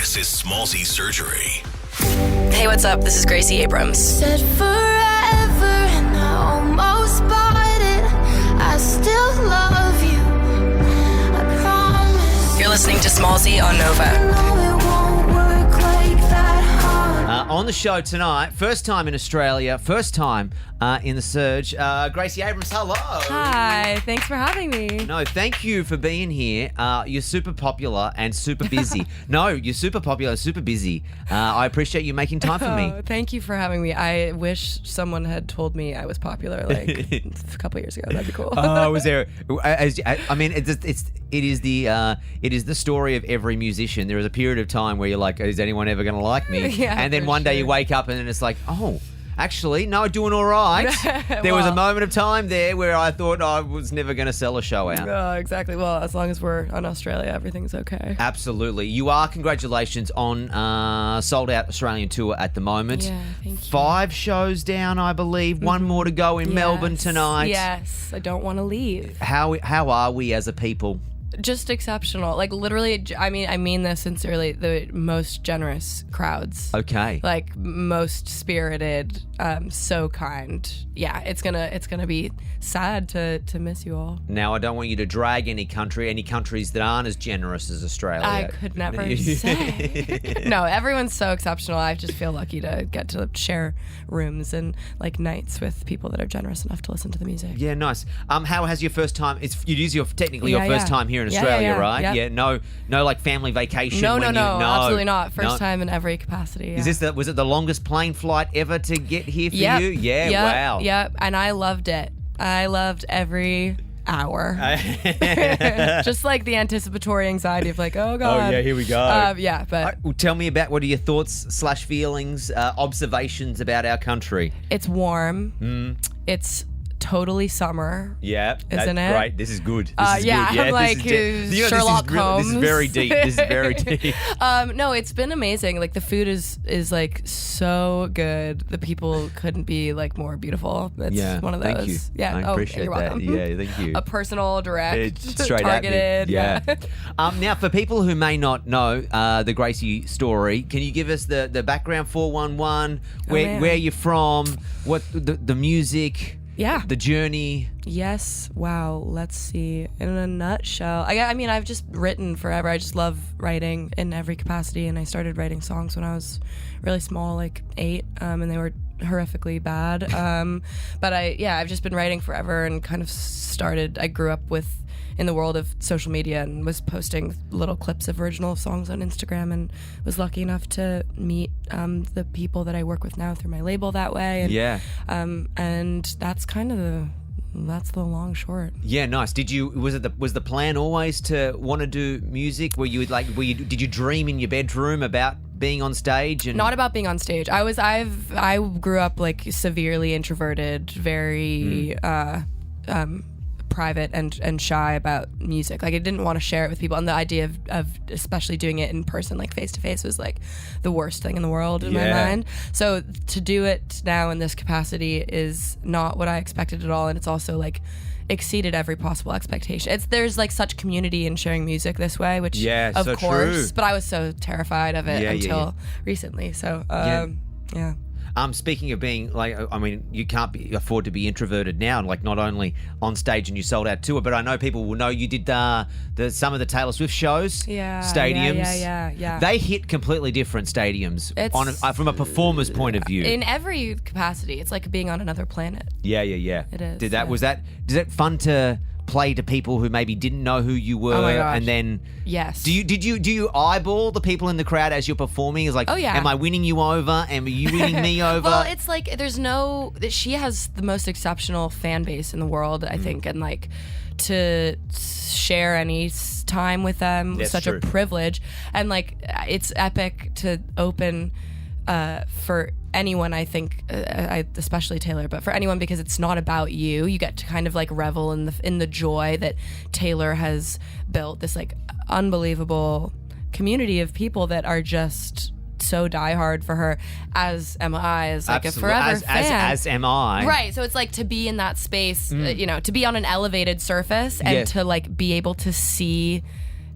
This is Smallzy Surgery. Hey, what's up? This is Gracie Abrams. Said forever and I almost bought it. I still love you, I promise. You're listening to Smallzy on Nova. No, it won't work like that hard. On the show tonight, first time in Australia, first time in the Surge, Gracie Abrams, hello. Hi, thanks for having me. No, thank you for being here. You're super popular and super busy. No, you're super popular, super busy. I appreciate you making time for me. Oh, thank you for having me. I wish someone had told me I was popular like a couple years ago. That'd be cool. Was there? I mean, it is the story of every musician. There is a period of time where you're like, is anyone ever going to like me? Yeah, and then for one day sure. you wake up and then it's like, oh. Actually, no, doing all right. There was a moment of time there where I thought I was never going to sell a show out. Oh, exactly. Well, as long as we're on Australia, everything's okay. Absolutely. You are, congratulations, on sold out Australian tour at the moment. Yeah, thank you. 5 shows down, I believe. One more to go in Melbourne tonight. Yes, I don't want to leave. How are we as a people? Just exceptional. Like literally, I mean this sincerely, the most generous crowds. Okay. Like most spirited, so kind. Yeah, it's gonna be sad to miss you all. Now, I don't want you to drag any countries that aren't as generous as Australia. I could never say. No, everyone's so exceptional. I just feel lucky to get to share rooms and like nights with people that are generous enough to listen to the music. Yeah, nice. How has your first time? It is technically your first time here in Yeah, Australia, yeah, right? yep. Yeah. No, like family vacation. No, when absolutely not. First No. time in every capacity. Yeah. Was it the longest plane flight ever to get here for Yep. you? Yeah, Yep. wow. Yep, and I loved it. I loved every hour. Just like the anticipatory anxiety of like, oh God. here we go. Yeah, but Well, tell me about what are your thoughts / feelings, observations about our country? it's warm. It's totally summer. Yeah, Isn't it? Great. This is good. This is yeah, good. I'm this like is de- Sherlock This is Holmes. very deep. This is very deep. No, it's been amazing. Like the food is like so good. The people couldn't be like more beautiful. It's Yeah, one of those. thank you. Yeah. I appreciate you're that. welcome. Yeah, thank you. A personal, direct, It's straight targeted. at me. Yeah. Now, for people who may not know the Gracie story, can you give us the background 411? Where you're from? What the music? Yeah. The journey. Yes. Wow. Let's see. In a nutshell, I mean, I've just written forever. I just love writing in every capacity, and I started writing songs when I was really small, like 8, and they were horrifically bad. But I've just been writing forever, and kind of started. I grew up in the world of social media and was posting little clips of original songs on Instagram, and was lucky enough to meet the people that I work with now through my label that way. And, and that's kind of that's the long short. Yeah, nice. Was the plan always to want to do music? Did you dream in your bedroom about being on stage? And Not about being on stage. I grew up like severely introverted, very private and shy about music. Like I didn't want to share it with people, and the idea of especially doing it in person, like face to face, was like the worst thing in the world in my mind. So to do it now in this capacity is not what I expected at all, and it's also like exceeded every possible expectation. There's like such community in sharing music this way, which of so course, true. but I was so terrified of it until recently. So yeah. Speaking of being like, I mean, you can't afford to be introverted now. Like not only on stage and you sold out tour, but I know people will know you did some of the Taylor Swift shows, stadiums. Yeah. They hit completely different stadiums from a performer's point of view. In every capacity, it's like being on another planet. Yeah. It is. Was that fun to play to people who maybe didn't know who you were? Oh my gosh. And then yes. Do you eyeball the people in the crowd as you're performing? It's like, oh yeah, am I winning you over? Am you winning me over? Well, it's like she has the most exceptional fan base in the world, I think, and like to share any time with them was such a privilege, and like it's epic to open for anyone, I think, especially Taylor, but for anyone, because it's not about you. You get to kind of like revel in the joy that Taylor has built, this like unbelievable community of people that are just so diehard for her, as am I, as like a forever fan. As am I. Right, so it's like to be in that space, to be on an elevated surface and to like be able to see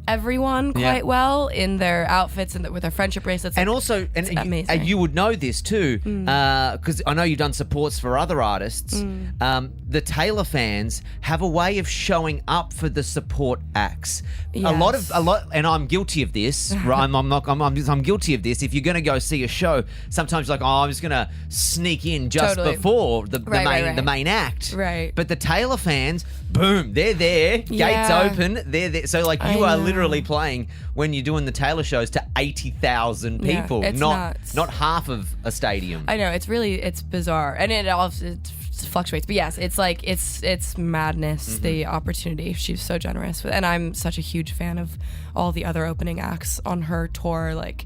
everyone quite well in their outfits and with their friendship bracelets. And also, amazing. You would know this too, because I know you've done supports for other artists. The Taylor fans have a way of showing up for the support acts. Yes. A lot, and I'm guilty of this. Right? I'm guilty of this. If you're going to go see a show, sometimes you're like, I'm just going to sneak in just before the main act. Right. But the Taylor fans, boom, they're there, gates open, they're there. So like you are literally playing when you're doing the Taylor shows to 80,000 people, it's not half of a stadium. I know, it's bizarre, and it fluctuates. But yes, it's like it's madness. The opportunity. She's so generous, and I'm such a huge fan of all the other opening acts on her tour. Like,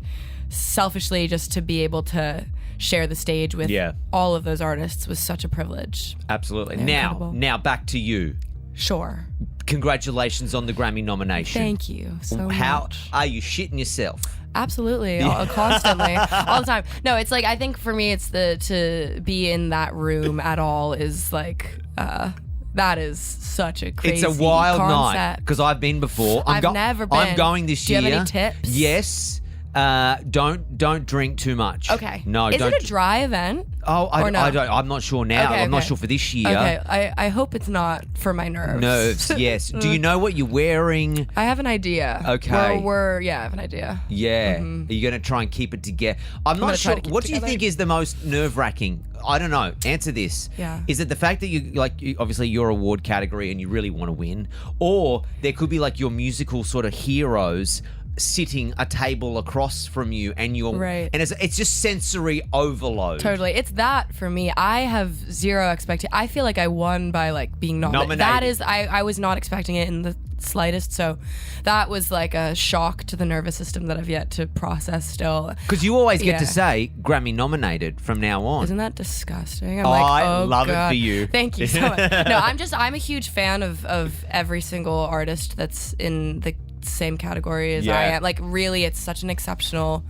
selfishly, just to be able to share the stage with all of those artists was such a privilege. Absolutely. Incredible. Now back to you. Sure. Congratulations on the Grammy nomination. Thank you so much. How are you shitting yourself? Absolutely, constantly, all the time. No, it's like, I think for me, it's to be in that room at all is like that is such a crazy It's a wild concept. night because I've been before. I've never been. I'm going this year. Do you have any tips? Yes. Don't drink too much. Okay. No. Is don't. it a dry event? I no? don't. I'm not sure now. Okay, I'm not sure for this year. Okay. I hope it's not for my nerves. Nerves. Yes. Do you know what you're wearing? I have an idea. Okay. I have an idea. Yeah. Are you going to try and keep it together? I'm not sure. What do you think is the most nerve-wracking? I don't know. Answer this. Yeah. Is it the fact that obviously your award category and you really want to win, or there could be like your musical sort of heroes sitting a table across from you and you're right, and it's just sensory overload. Totally. It's that for me. I have zero expectation. I feel like I won by like being nominated. That is, I was not expecting it in the slightest, so that was like a shock to the nervous system that I've yet to process still. Because you always get to say Grammy nominated from now on. Isn't that disgusting? I love God. it for you. Thank you so much. No, I'm a huge fan of every single artist that's in the same category as I am. Like, really, it's such an exceptional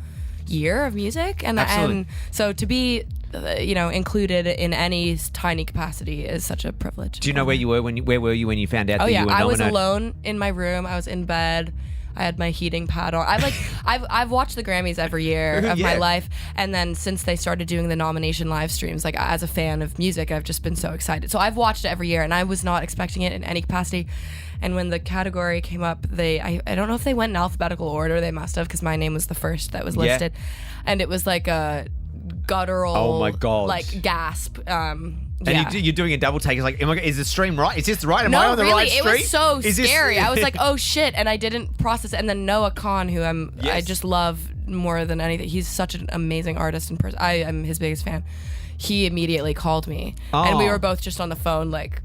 year of music, and so to be included in any tiny capacity is such a privilege. Do you know where you were where were you when you found out that you were nominated? I was alone in my room. I was in bed. I had my heating pad on. I've watched the Grammys every year of my life, and then since they started doing the nomination live streams, like, as a fan of music, I've just been so excited. So I've watched it every year, and I was not expecting it in any capacity. And when the category came up, I don't know if they went in alphabetical order. They must have, because my name was the first that was listed, and it was like a guttural, oh my God, like gasp. And you're doing a double take. It's like, is the stream right? Is this right? Am I on the really, right street? It was so scary. I was like, oh shit, and I didn't process it. And then Noah Khan, who I just love more than anything. He's such an amazing artist in person. I am his biggest fan. He immediately called me, and we were both just on the phone, like,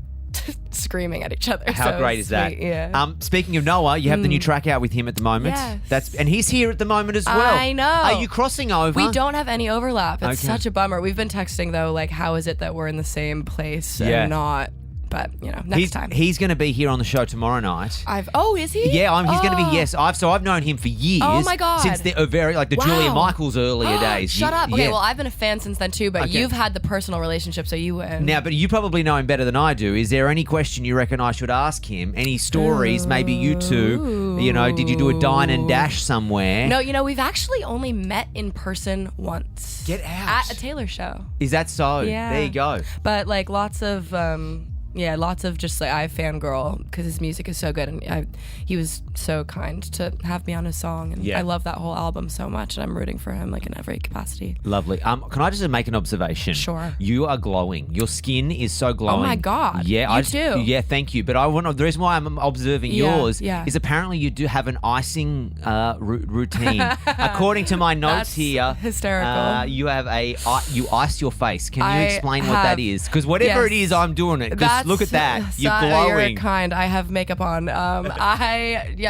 screaming at each other. How great is that? Yeah. Speaking of Noah, you have the new track out with him at the moment. Yes. And he's here at the moment as well. I know. Are you crossing over? We don't have any overlap. It's such a bummer. We've been texting though, like, how is it that we're in the same place and not? But next time. He's going to be here on the show tomorrow night. Is he? Yeah, he's going to be. Yes, I've known him for years. Oh my God! Since the Julia Michaels earlier days. Shut up. Okay, well, I've been a fan since then too. But you've had the personal relationship, so you win. Now, but you probably know him better than I do. Is there any question you reckon I should ask him? Any stories? Maybe you two. Did you do a dine and dash somewhere? No, we've actually only met in person once. Get out. At a Taylor show. Is that so? Yeah. There you go. But like lots of just like, I fangirl because his music is so good, and he was so kind to have me on his song, and I love that whole album so much, and I'm rooting for him like in every capacity. Lovely. Can I just make an observation? Sure. You are glowing. Your skin is so glowing. Oh my God. Yeah, you too. Yeah, thank you. But the reason why I'm observing yours is apparently you do have an icing routine. According to my notes here, hysterical. You have you ice your face. Can you explain what that is? Because whatever it is, I'm doing it. Look at that. You're glowing. You're kind. I have makeup on.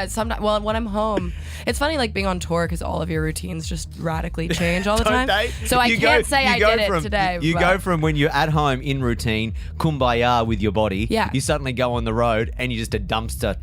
Sometimes, well, when I'm home, it's funny, like, being on tour, because all of your routines just radically change all the time. So I can't say I did it today. You go from when you're at home in routine, kumbaya with your body. Yeah. You suddenly go on the road and you're just a dumpster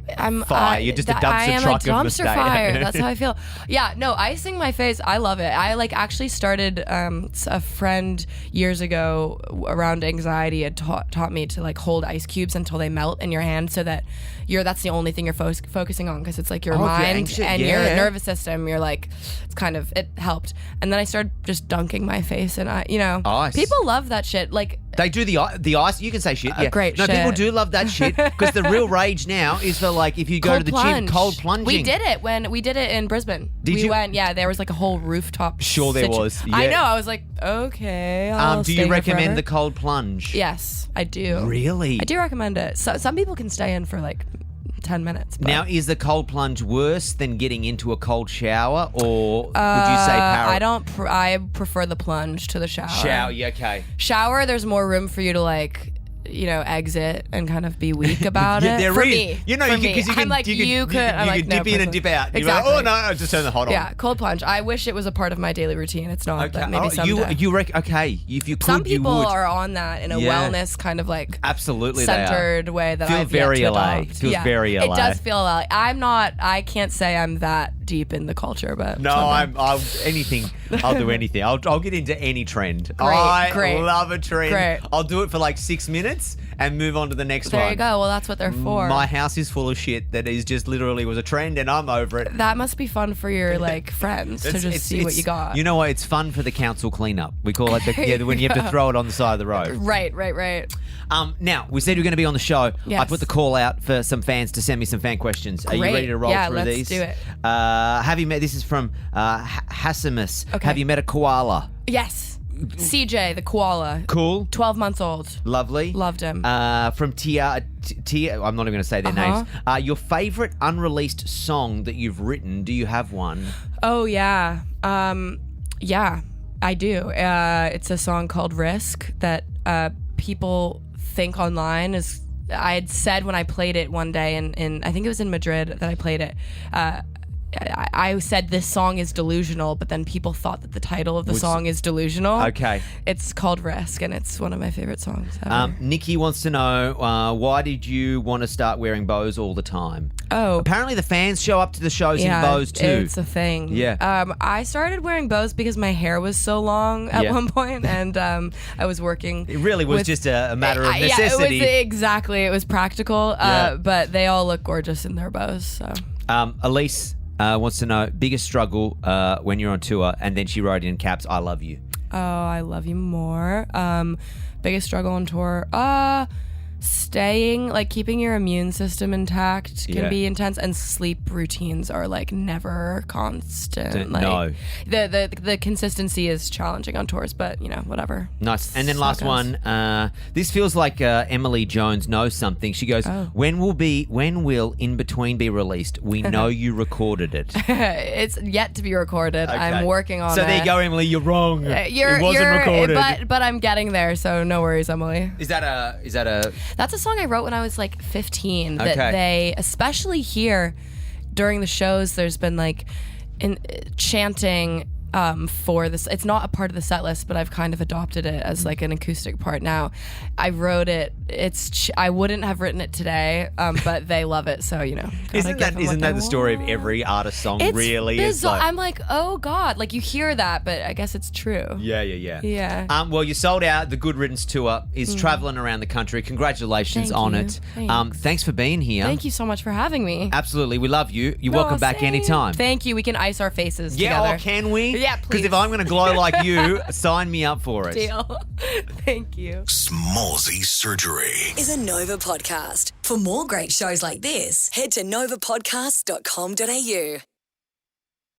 fire. You're just a dumpster truck of mistake. I am a dumpster fire. That's how I feel. Yeah, no, icing my face, I love it. I actually started, a friend years ago around anxiety had taught me to hold cold ice cubes until they melt in your hand, so that that's the only thing you're focusing on, because it's like your mind and your nervous system. You're like, it's kind of, it helped. And then I started just dunking my face in ice. People love that shit. Like, they do the ice. You can say shit. Yeah. Great no, shit. people do love that shit, because the real rage now is for, like, if you go to the gym, cold plunging. We did it when we did it in Brisbane. Did you? Went, yeah, there was like a whole rooftop. Sure there was. Yeah. I know. I was like, okay. I'll do stay you here recommend forever. the cold plunge? Yes, I do. Really? I do recommend it. So, some people can stay in for like 10 minutes. But. Now, is the cold plunge worse than getting into a cold shower, or would you say I don't. I prefer the plunge to the shower. Shower, yeah, okay. Shower, there's more room for you to like, exit and kind of be weak about Yeah, it. there For is. me. You know, For you me. could, I'm like, you could. I'm like, dip in and dip out. Exactly. You're like, oh no, I just turn the hot on. Yeah, cold plunge. I wish it was a part of my daily routine. It's not. Okay. But maybe someday. Okay, if you could, Some people you would. are on that in a wellness kind of like absolutely centered way that Feel I've very yet to LA. adopt. Feels very LA. It does feel LA. I can't say I'm that deep in the culture, but no, someday. I'll anything. I'll do anything. I'll get into any trend. Great. Love a trend. Great. I'll do it for like 6 minutes and move on to the next one. There you go. Well, that's what they're for. My house is full of shit that is just literally was a trend, and I'm over it. That must be fun for your like friends to just see what you got. You know what? It's fun for the council cleanup. We call it when you have to throw it on the side of the road. Right. Now, we said we are going to be on the show. Yes. I put the call out for some fans to send me some fan questions. Are you Great. ready to roll through let's these? do it. Have you met, this is from Hasimus. Okay. Have you met a koala? Yes. CJ, the koala. Cool. 12 months old. Lovely. Loved him. From Tia, I'm not even going to say their names. Your favorite unreleased song that you've written, do you have one? Oh, yeah. Yeah, I do. It's a song called Risk that people think online is... I had said when I played it one day in I think it was in Madrid that I played it. I said this song is delusional, but then people thought that the title of the song is delusional. Okay. It's called Risk, and it's one of my favorite songs ever. Nikki wants to know, why did you want to start wearing bows all the time? Oh. Apparently the fans show up to the shows in bows too. It's a thing. Yeah. I started wearing bows because my hair was so long at one point, and I was working. It really was just a matter of necessity. Yeah, it was practical, but they all look gorgeous in their bows. So. Elise wants to know, biggest struggle when you're on tour, and then she wrote in caps, I love you. Oh, I love you more. Biggest struggle on tour? Staying, like keeping your immune system intact can be intense, and sleep routines are like never constant. No. The consistency is challenging on tours, but whatever. Nice. And then last one, this feels like Emily Jones knows something. She goes, when will In Between be released? We know you recorded it. It's yet to be recorded. Okay. I'm working on it. So there you go, Emily, you're wrong. It wasn't recorded. But I'm getting there, so no worries, Emily. Is that a That's a song I wrote when I was like 15 that they, especially here during the shows, there's been like chanting for this. It's not a part of the set list, but I've kind of adopted it as like an acoustic part now. I wrote it. I wouldn't have written it today, but they love it, so Isn't that the story of every artist song? It's really bizarre. is. I'm like, oh God, like you hear that, but I guess it's true. Yeah. Well, you sold out. The Good Riddance Tour is traveling around the country. Congratulations on it. Thanks for being here. Thank you so much for having me. Absolutely, we love you. You're welcome back anytime. Thank you. We can ice our faces together. Yeah, can we? Yeah, please. Because if I'm going to glow like you, sign me up for it. Deal. Thank you. Smallzy Surgery is a Nova podcast. For more great shows like this, head to novapodcast.com.au.